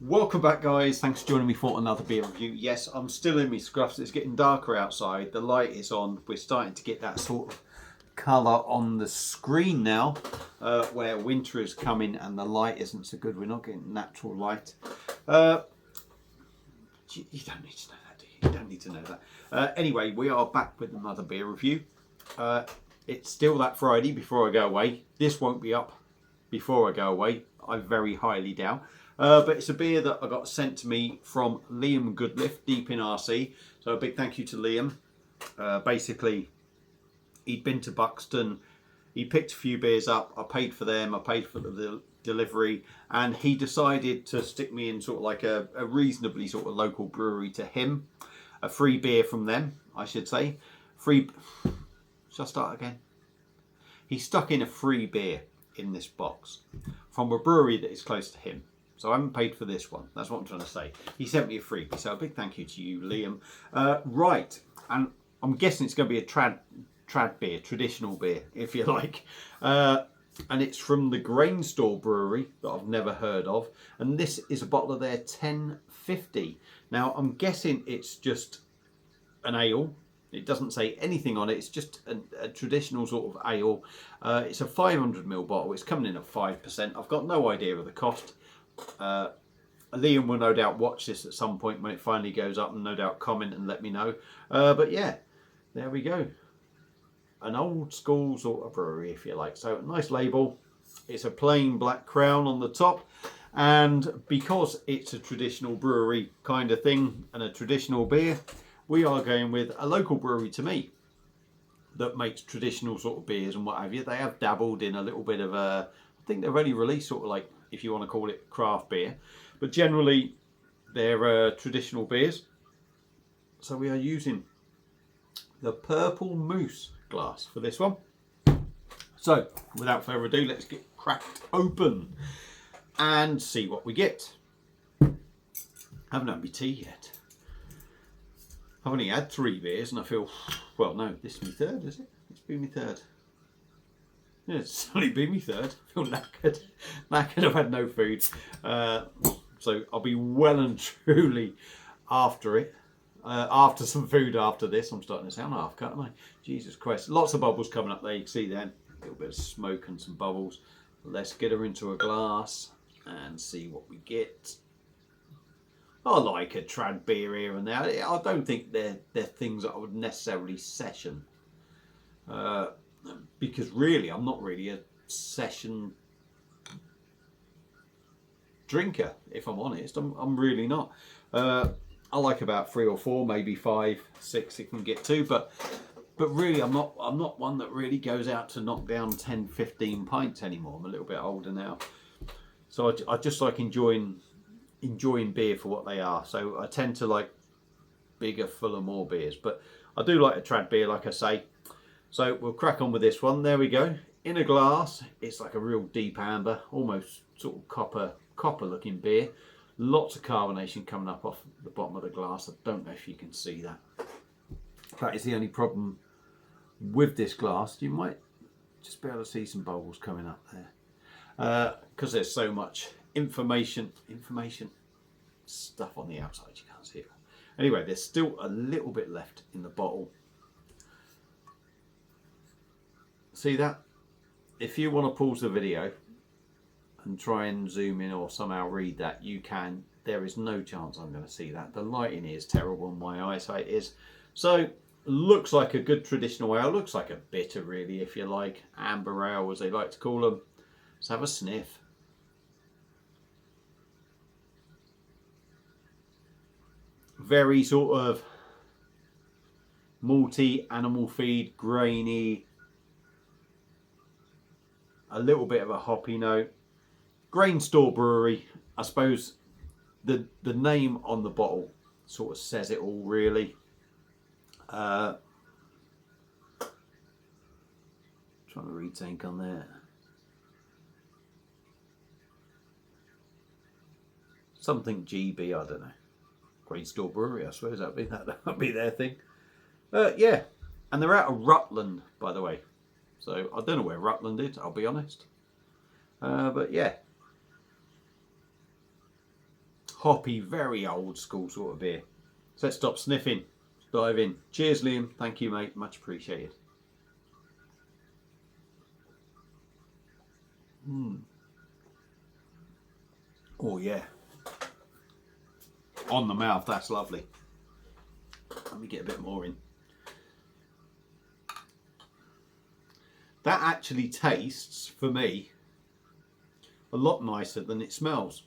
Welcome back, guys. Thanks for joining me for another beer review. Yes, I'm still in my scruffs. It's getting darker outside. The light is on. We're starting to get that sort of colour on the screen now, where winter is coming and the light isn't so good. We're not getting natural light. You don't need to know that, do you? You don't need to know that. Anyway, we are back with another beer review. It's still that Friday before I go away. This won't be up before I go away. I very highly doubt. But it's a beer that I got sent to me from Liam Goodliff, deep in RC. So a big thank you to Liam. Basically, he'd been to Buxton. He picked a few beers up. I paid for them. I paid for the delivery. And he decided to stick me in sort of like a reasonably sort of local brewery to him. A free beer from them, I should say. Free... Shall I start again? He stuck in a free beer in this box from a brewery that is close to him. So I haven't paid for this one. That's what I'm trying to say. He sent me a freebie. So a big thank you to you, Liam. Right. And I'm guessing it's going to be a trad beer, traditional beer, if you like. And it's from the Grainstore brewery that I've never heard of. And this is a bottle of their 1050. Now, I'm guessing it's just an ale. It doesn't say anything on it. It's just a traditional sort of ale. It's a 500ml bottle. It's coming in at 5%. I've got no idea of the cost. Liam will no doubt watch this at some point when it finally goes up and no doubt comment and let me know. But yeah, there we go. An old school sort of brewery, if you like. So a nice label. It's a plain black crown on the top. And because it's a traditional brewery kind of thing and a traditional beer, we are going with a local brewery to me that makes traditional sort of beers and what have you. They have dabbled in a little bit of a... I think they've only released sort of like, if you want to call it, craft beer. But generally, they're traditional beers. So we are using the Purple Moose glass for this one. So, without further ado, let's get cracked open and see what we get. I haven't had my tea yet. I've only had 3 beers and I feel, well, no, this is my third, is it? It's been my third. Yeah, it's only been my third. I feel knackered. I've had no food. So I'll be well and truly after it. After some food after this. I'm starting to sound half cut, am I? Jesus Christ. Lots of bubbles coming up there. You can see then. A little bit of smoke and some bubbles. Let's get her into a glass and see what we get. I like a trad beer here and there. I don't think they're things that I would necessarily session. Because really, I'm not really a session drinker, if I'm honest. I'm really not. I like about 3 or 4, maybe 5, 6 it can get to, but really I'm not one that really goes out to knock down 10, 15 pints anymore. I'm a little bit older now. So I just like enjoying beer for what they are. So I tend to like bigger, fuller, more beers, but I do like a trad beer, like I say. So we'll crack on with this one. There we go. In a glass, it's like a real deep amber, almost sort of copper looking beer. Lots of carbonation coming up off the bottom of the glass. I don't know if you can see that. That is the only problem with this glass. You might just be able to see some bubbles coming up there. Because there's so much information stuff on the outside, you can't see it. Anyway, there's still a little bit left in the bottle. See that? If you want to pause the video and try and zoom in or somehow read that, you can. There is no chance I'm going to see that. The lighting is terrible, my eyesight is. So, looks like a good traditional ale. Looks like a bitter, really, if you like. Amber ale, as they like to call them. Let's have a sniff. Very sort of malty, animal feed, grainy. A little bit of a hoppy note. Grainstore brewery. I suppose the name on the bottle sort of says it all, really. Trying to rethink on there. Something GB, I don't know. Grainstore brewery, I suppose that'd be their thing. Yeah, and they're out of Rutland, by the way. So I don't know where Rutland is, I'll be honest. But yeah, hoppy, very old school sort of beer. So let's stop sniffing, dive in. Cheers, Liam. Thank you, mate. Much appreciated. Oh yeah. On the mouth, that's lovely. Let me get a bit more in. That actually tastes, for me, a lot nicer than it smells.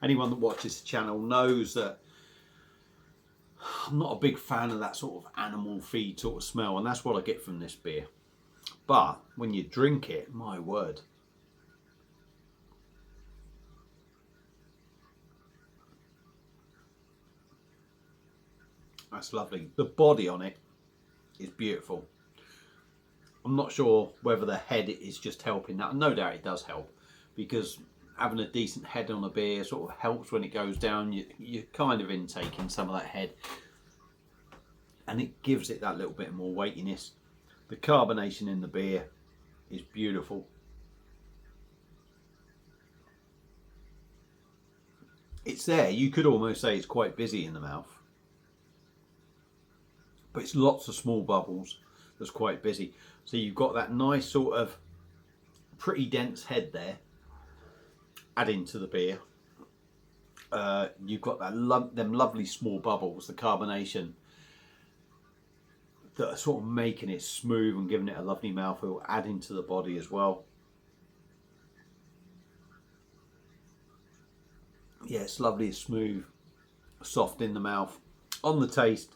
Anyone that watches the channel knows that I'm not a big fan of that sort of animal feed sort of smell, and that's what I get from this beer. But when you drink it, my word. That's lovely. The body on it is beautiful. I'm not sure whether the head is just helping that. No doubt it does help, because having a decent head on a beer sort of helps when it goes down. You're kind of intaking some of that head, and it gives it that little bit more weightiness. The carbonation in the beer is beautiful. It's there. You could almost say it's quite busy in the mouth, but it's lots of small bubbles that's quite busy. So you've got that nice sort of pretty dense head there adding to the beer. You've got that them lovely small bubbles, the carbonation, that are sort of making it smooth and giving it a lovely mouthfeel, adding to the body as well. Yeah, it's lovely, smooth, soft in the mouth. On the taste,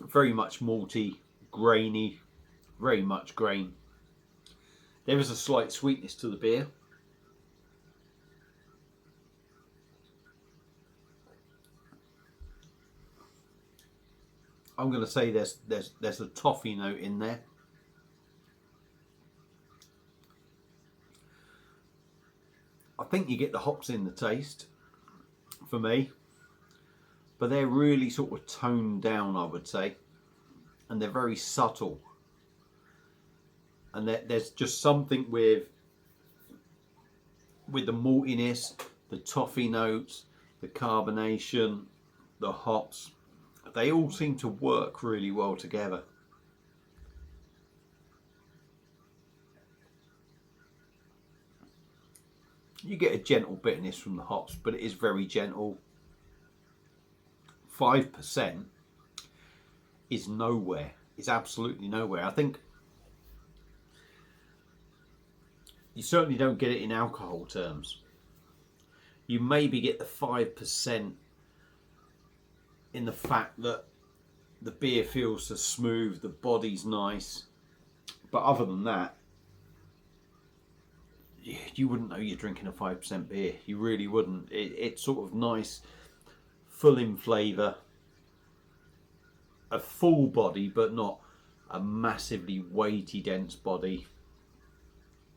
very much malty, grainy, very much grain. There is a slight sweetness to the beer. I'm going to say there's a toffee note in there. I think you get the hops in the taste, for me, but they're really sort of toned down, I would say, and they're very subtle. And there's just something with the maltiness, the toffee notes, the carbonation, the hops. They all seem to work really well together. You get a gentle bitterness from the hops, but it is very gentle. 5% is nowhere. It's absolutely nowhere. I think you certainly don't get it in alcohol terms. You maybe get the 5% in the fact that the beer feels so smooth, the body's nice, but other than that, you wouldn't know you're drinking a 5% beer. You really wouldn't. It's sort of nice, full in flavour, a full body, but not a massively weighty, dense body.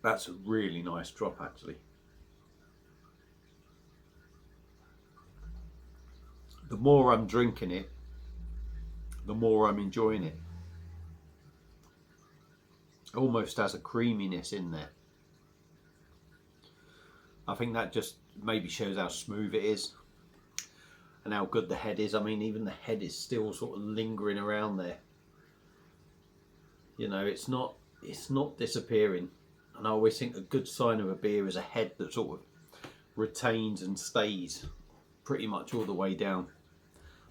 That's a really nice drop, actually. The more I'm drinking it, the more I'm enjoying it. Almost has a creaminess in there. I think that just maybe shows how smooth it is and how good the head is. I mean, even the head is still sort of lingering around there. You know, it's not disappearing. And I always think a good sign of a beer is a head that sort of retains and stays pretty much all the way down.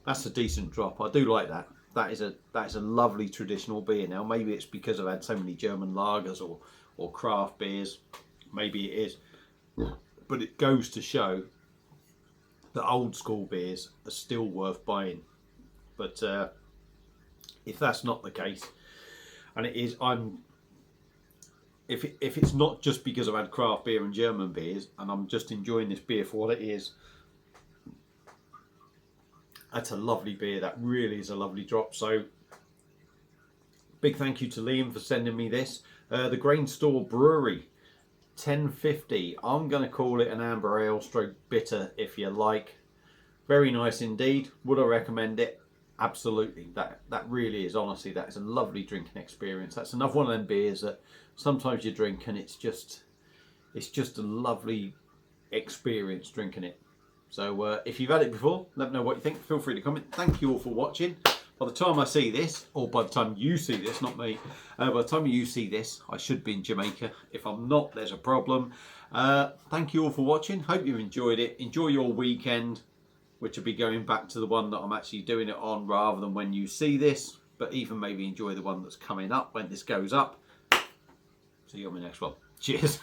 That's a decent drop. I do like that. That is a lovely traditional beer. Now maybe it's because I've had so many German lagers or craft beers. Maybe it is. But it goes to show that old school beers are still worth buying. But if that's not the case, and it is, if it's not just because I've had craft beer and German beers and I'm just enjoying this beer for what it is, that's a lovely beer. That really is a lovely drop. So big thank you to Liam for sending me this. The Grainstore Brewery 1050. I'm going to call it an amber ale stroke bitter, if you like. Very nice indeed. Would I recommend it? Absolutely. That really is, honestly, that is a lovely drinking experience. That's another one of them beers that sometimes you drink and it's just a lovely experience drinking it. So if you've had it before, let me know what you think. Feel free to comment. Thank you all for watching. By the time I see this, or by the time you see this, not me, by the time you see this, I should be in Jamaica. If I'm not, there's a problem. Thank you all for watching. Hope you enjoyed it. Enjoy your weekend, which will be going back to the one that I'm actually doing it on rather than when you see this. But even maybe enjoy the one that's coming up when this goes up. See you on the next one. Cheers.